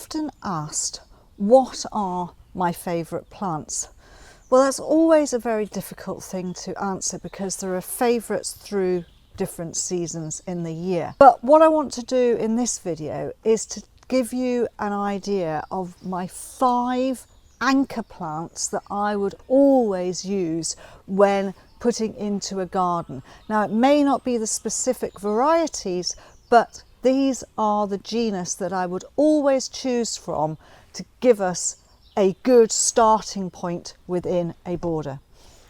often asked, what are my favourite plants? Well, that's always a very difficult thing to answer because there are favourites through different seasons in the year. But what I want to do in this video is to give you an idea of my 5 anchor plants that I would always use when putting into a garden. Now, it may not be the specific varieties, but these are the genus that I would always choose from to give us a good starting point within a border.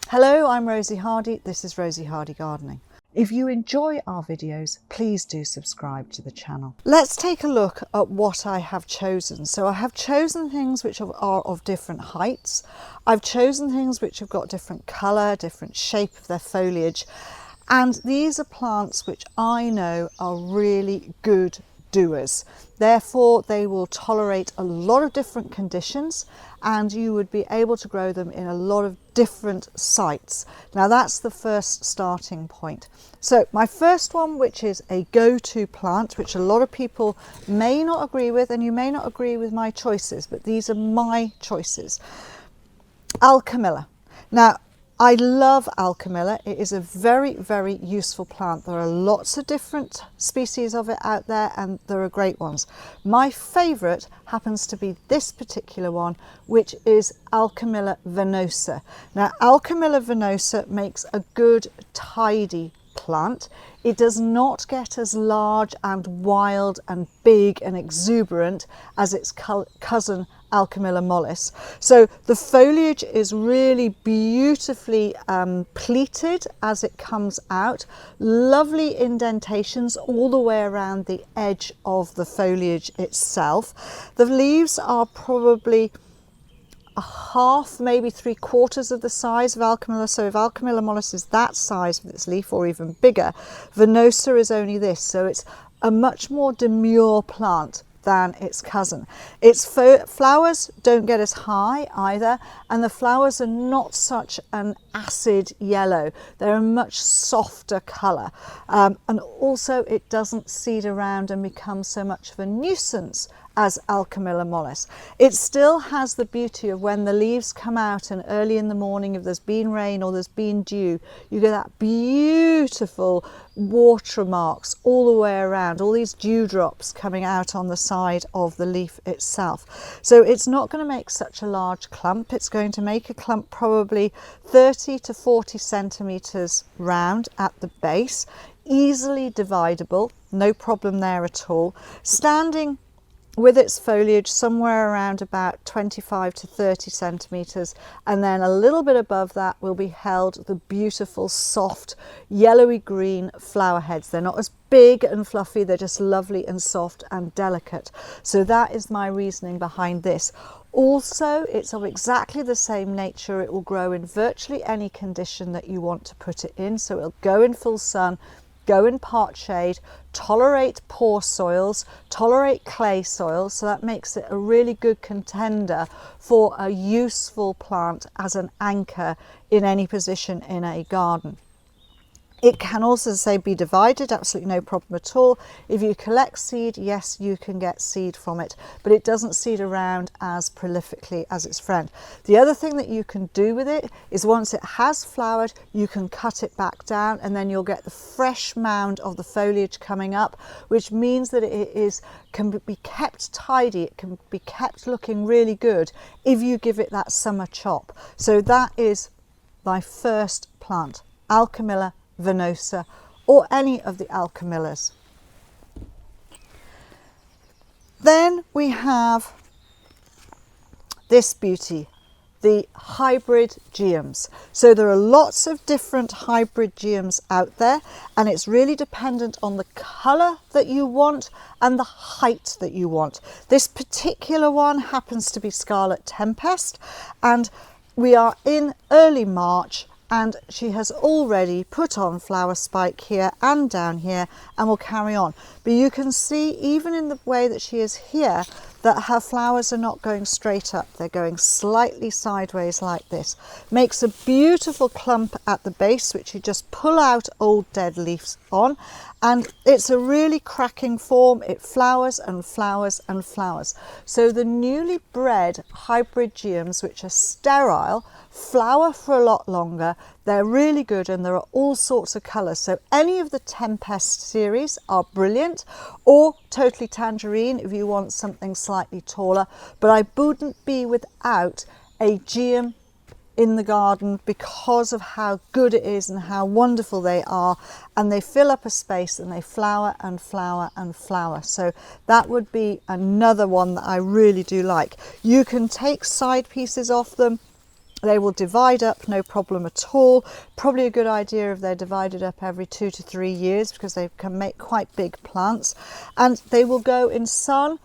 Hello, I'm Rosie Hardy. This is Rosie Hardy Gardening. If you enjoy our videos, please do subscribe to the channel. Let's take a look at what I have chosen. So I have chosen things which are of different heights. I've chosen things which have got different colour, different shape of their foliage. And these are plants which I know are really good doers. Therefore, they will tolerate a lot of different conditions and you would be able to grow them in a lot of different sites. Now that's the first starting point. So my first one, which is a go-to plant, which a lot of people may not agree with, and you may not agree with my choices, but these are my choices. Alchemilla. Now, I love Alchemilla. It is a very, very useful plant. There are lots of different species of it out there and there are great ones. My favourite happens to be this particular one, which is Alchemilla venosa. Now, Alchemilla venosa makes a good, tidy plant. It does not get as large and wild and big and exuberant as its cousin Alchemilla mollis. So the foliage is really beautifully pleated as it comes out. Lovely indentations all the way around the edge of the foliage itself. The leaves are probably a half, maybe 3/4 of the size of Alchemilla. So if Alchemilla mollis is that size with its leaf or even bigger, venosa is only this. So it's a much more demure plant than its cousin. Its flowers don't get as high either, and the flowers are not such an acid yellow. They're a much softer colour, and also it doesn't seed around and become so much of a nuisance as Alchemilla mollis. It still has the beauty of when the leaves come out and early in the morning, if there's been rain or there's been dew, you get that beautiful watermarks all the way around, all these dewdrops coming out on the side of the leaf itself. So it's not going to make such a large clump. It's going to make a clump probably 30 to 40 centimetres round at the base, easily dividable, no problem there at all. Standing with its foliage somewhere around about 25 to 30 centimetres, and then a little bit above that will be held the beautiful soft yellowy green flower heads. They're not as big and fluffy, they're just lovely and soft and delicate. So that is my reasoning behind this. Also, it's of exactly the same nature. It will grow in virtually any condition that you want to put it in. So it'll go in full sun, go in part shade, tolerate poor soils, tolerate clay soils, so that makes it a really good contender for a useful plant as an anchor in any position in a garden. It can also, say, be divided, absolutely no problem at all. If you collect seed, yes, you can get seed from it, but it doesn't seed around as prolifically as its friend. The other thing that you can do with it is once it has flowered, you can cut it back down and then you'll get the fresh mound of the foliage coming up, which means that can be kept tidy, it can be kept looking really good if you give it that summer chop. So that is my first plant, Alchemilla venosa, or any of the Alchemillas. Then we have this beauty, the hybrid Geums. So there are lots of different hybrid Geums out there, and it's really dependent on the colour that you want and the height that you want. This particular one happens to be Scarlet Tempest, and we are in early March, and she has already put on flower spike here and down here and will carry on. But you can see, even in the way that she is here, that her flowers are not going straight up, they're going slightly sideways like this. Makes a beautiful clump at the base, which you just pull out old dead leaves on, and it's a really cracking form. It flowers and flowers and flowers. So the newly bred hybrid geums, which are sterile, flower for a lot longer. They're really good, and there are all sorts of colours. So any of the Tempest series are brilliant, or Totally Tangerine if you want something slightly taller. But I wouldn't be without a Geum in the garden because of how good it is and how wonderful they are, and they fill up a space and they flower and flower and flower. So that would be another one that I really do like. You can take side pieces off them. They will divide up, no problem at all. Probably a good idea if they're divided up every 2 to 3 years, because they can make quite big plants, and they will go in sun.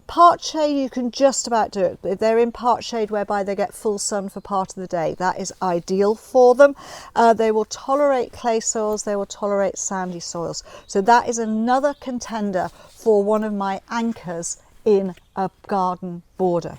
Part shade, you can just about do it. If they're in part shade whereby they get full sun for part of the day, that is ideal for them. They will tolerate clay soils, they will tolerate sandy soils. So that is another contender for one of my anchors in a garden border.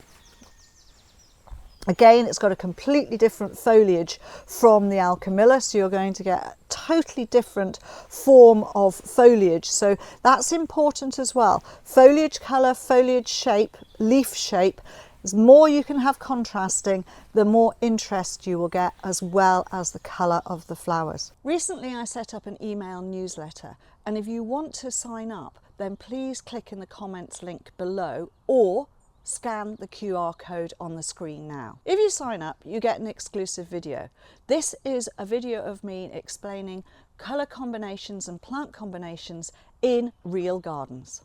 Again, it's got a completely different foliage from the Alchemilla, so you're going to get a totally different form of foliage. So that's important as well. Foliage colour, foliage shape, leaf shape. The more you can have contrasting, the more interest you will get, as well as the colour of the flowers. Recently I set up an email newsletter, and if you want to sign up, then please click in the comments link below, or scan the QR code on the screen now. If you sign up, you get an exclusive video. This is a video of me explaining colour combinations and plant combinations in real gardens.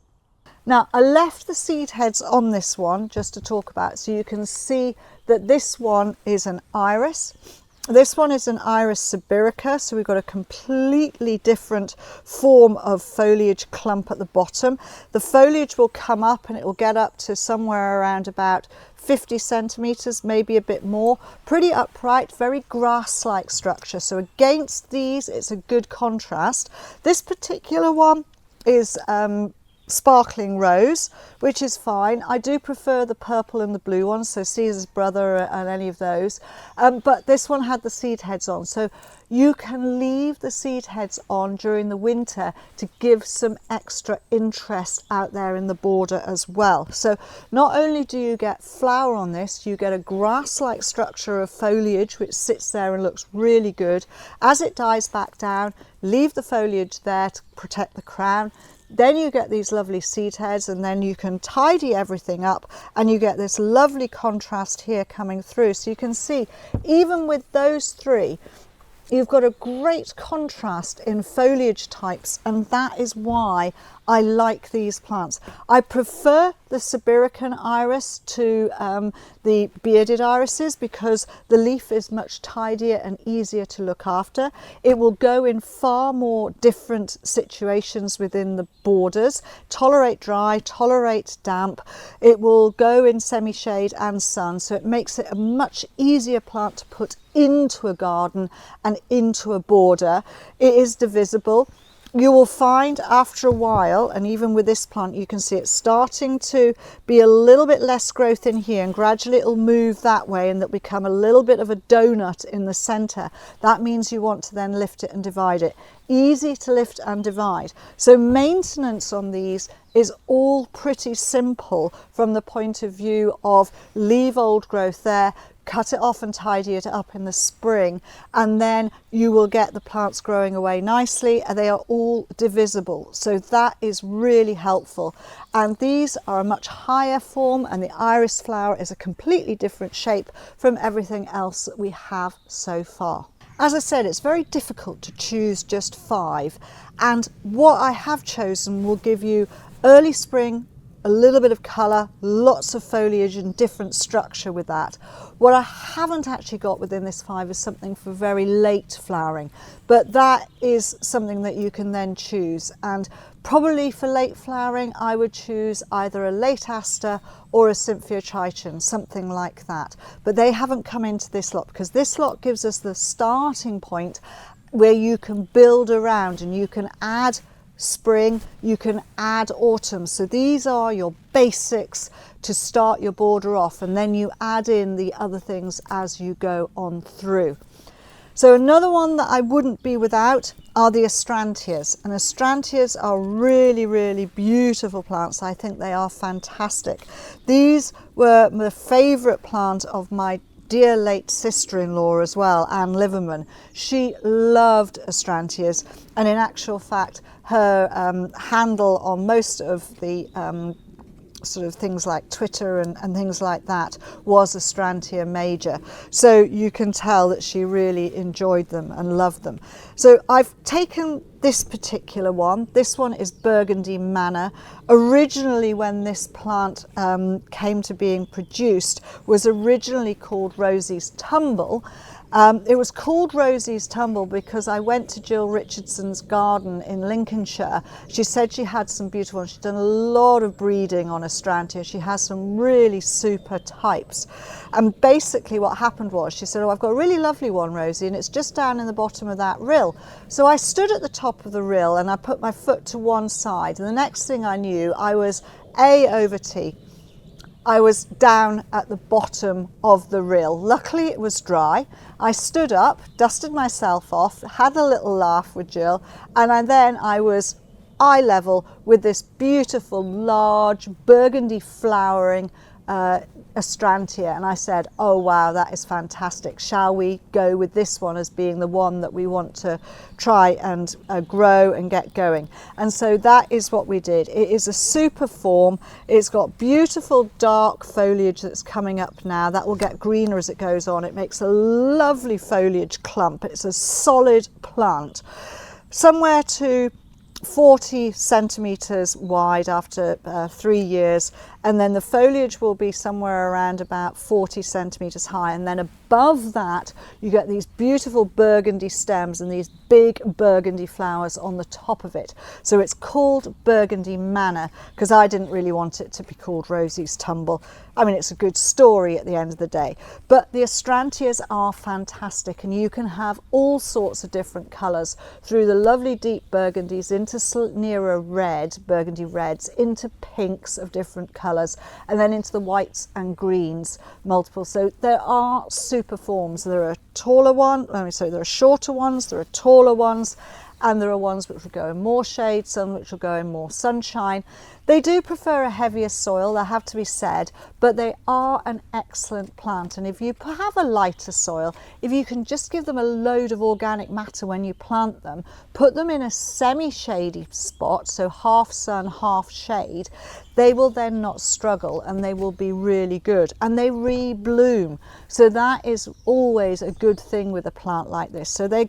Now, I left the seed heads on this one just to talk about, so you can see that this one is an iris. This one is an iris sibirica, so we've got a completely different form of foliage clump at the bottom. The foliage will come up and it will get up to somewhere around about 50 centimetres, maybe a bit more. Pretty upright, very grass-like structure. So against these, it's a good contrast. This particular one is sparkling rose, which is fine. I do prefer the purple and the blue ones, so Caesar's brother and any of those, but this one had the seed heads on, so you can leave the seed heads on during the winter to give some extra interest out there in the border as well. So not only do you get flower on this, you get a grass-like structure of foliage which sits there and looks really good. As it dies back down, leave the foliage there to protect the crown. Then you get these lovely seed heads, and then you can tidy everything up and you get this lovely contrast here coming through. So you can see, even with those three, you've got a great contrast in foliage types, and that is why I like these plants. I prefer the Siberican iris to the bearded irises because the leaf is much tidier and easier to look after. It will go in far more different situations within the borders, tolerate dry, tolerate damp. It will go in semi-shade and sun, so it makes it a much easier plant to put into a garden and into a border. It is divisible. You will find after a while, and even with this plant, you can see it's starting to be a little bit less growth in here, and gradually it'll move that way and it'll become a little bit of a donut in the center. That means you want to then lift it and divide it. Easy to lift and divide. So maintenance on these is all pretty simple from the point of view of leave old growth there, cut it off and tidy it up in the spring, and then you will get the plants growing away nicely, and they are all divisible. So that is really helpful. And these are a much higher form, and the iris flower is a completely different shape from everything else that we have so far. As I said, it's very difficult to choose just 5, and what I have chosen will give you early spring, a little bit of colour, lots of foliage and different structure with that. What I haven't actually got within this 5 is something for very late flowering, but that is something that you can then choose. And probably for late flowering, I would choose either a late aster or a Symphyochiton, something like that. But they haven't come into this lot because this lot gives us the starting point where you can build around and you can add spring, you can add autumn. So these are your basics to start your border off, and then you add in the other things as you go on through. So another one that I wouldn't be without are the Astrantias, and Astrantias are really, really beautiful plants. I think they are fantastic. These were the favourite plant of my dear late sister-in-law as well, Anne Liverman. She loved Astrantias, and in actual fact her handle on most of the sort of things like Twitter and things like that was Astrantia major. So you can tell that she really enjoyed them and loved them. So I've taken this particular one. This one is Burgundy Manor. Originally, when this plant came to being produced, was originally called Rosy's Tumble. It was called Rosy's Tumble because I went to Jill Richardson's garden in Lincolnshire. She said she had some beautiful ones. She's done a lot of breeding on Astrantia. She has some really super types. And basically what happened was she said, oh, I've got a really lovely one, Rosy, and it's just down in the bottom of that rill. So I stood at the top of the rill and I put my foot to one side. And the next thing I knew, I was A, over T. I was down at the bottom of the rill. Luckily it was dry. I stood up, dusted myself off, had a little laugh with Jill, and then I was eye level with this beautiful large burgundy flowering Astrantia, and I said, oh wow, that is fantastic. Shall we go with this one as being the one that we want to try and grow and get going? And so that is what we did. It is a super form. It's got beautiful dark foliage that's coming up now. That will get greener as it goes on. It makes a lovely foliage clump. It's a solid plant. Somewhere to 40 centimetres wide after 3 years, and then the foliage will be somewhere around about 40 centimetres high, and then above that you get these beautiful burgundy stems and these big burgundy flowers on the top of it. So it's called Burgundy Manor because I didn't really want it to be called Rosy's Tumble. I mean, it's a good story at the end of the day, but the Astrantias are fantastic, and you can have all sorts of different colours through the lovely deep burgundies into nearer red, burgundy reds, into pinks of different colours, and then into the whites and greens, multiple. So there are super forms. There are taller ones, there are shorter ones, there are taller ones, and there are ones which will go in more shade, some which will go in more sunshine. They do prefer a heavier soil, that have to be said, but they are an excellent plant. And if you have a lighter soil, if you can just give them a load of organic matter when you plant them, put them in a semi-shady spot, so half sun, half shade, they will then not struggle and they will be really good, and they re-bloom. So that is always a good thing with a plant like this. So they're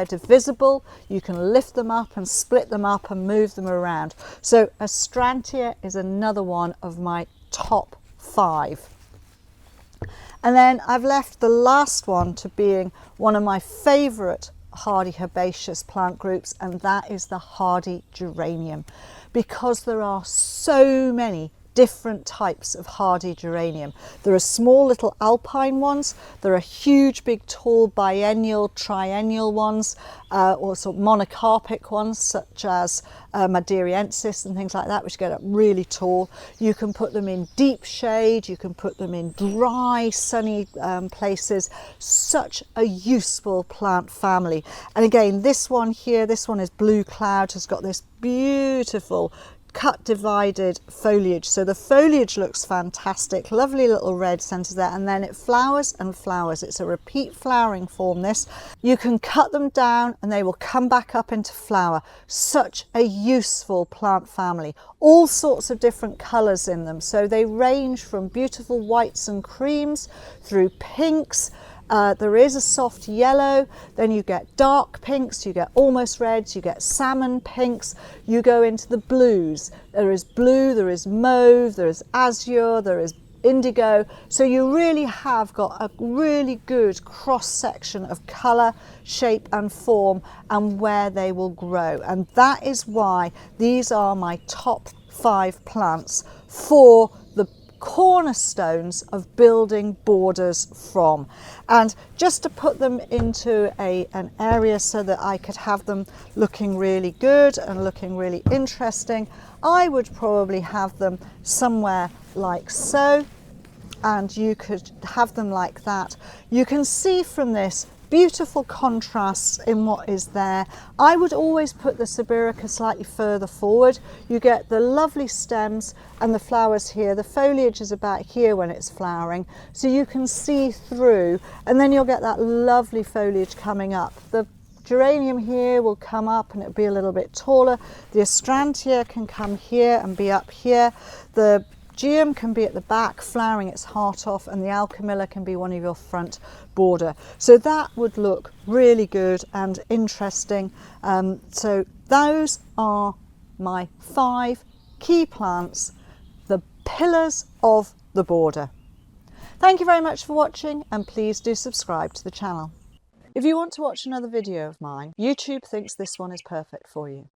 divisible, you can lift them up and split them up and move them around. So Astrantia is another one of my top 5. And then I've left the last one to being one of my favourite hardy herbaceous plant groups, and that is the hardy geranium, because there are so many different types of hardy geranium. There are small little alpine ones, there are huge big tall biennial, triennial ones, or sort of monocarpic ones such as Maderiensis and things like that, which get up really tall. You can put them in deep shade, you can put them in dry sunny places. Such a useful plant family. And again, this one here, this one is Blue Cloud, has got this beautiful cut divided foliage, so the foliage looks fantastic, lovely little red centres there, and then it flowers and flowers. It's a repeat flowering form. This, you can cut them down and they will come back up into flower. Such a useful plant family, all sorts of different colours in them, so they range from beautiful whites and creams through pinks. There is a soft yellow, then you get dark pinks, you get almost reds, you get salmon pinks, you go into the blues. There is blue, there is mauve, there is azure, there is indigo. So you really have got a really good cross section of colour, shape and form, and where they will grow. And that is why these are my top 5 plants for the cornerstones of building borders from. And just to put them into an area so that I could have them looking really good and looking really interesting, I would probably have them somewhere like so, and you could have them like that. You can see from this beautiful contrasts in what is there. I would always put the sibirica slightly further forward. You get the lovely stems and the flowers here. The foliage is about here when it's flowering, so you can see through, and then you'll get that lovely foliage coming up. The geranium here will come up and it'll be a little bit taller. The Astrantia can come here and be up here. The Geum can be at the back flowering its heart off, and the Alchemilla can be one of your front border. So that would look really good and interesting. So those are my 5 key plants, the pillars of the border. Thank you very much for watching, and please do subscribe to the channel. If you want to watch another video of mine, YouTube thinks this one is perfect for you.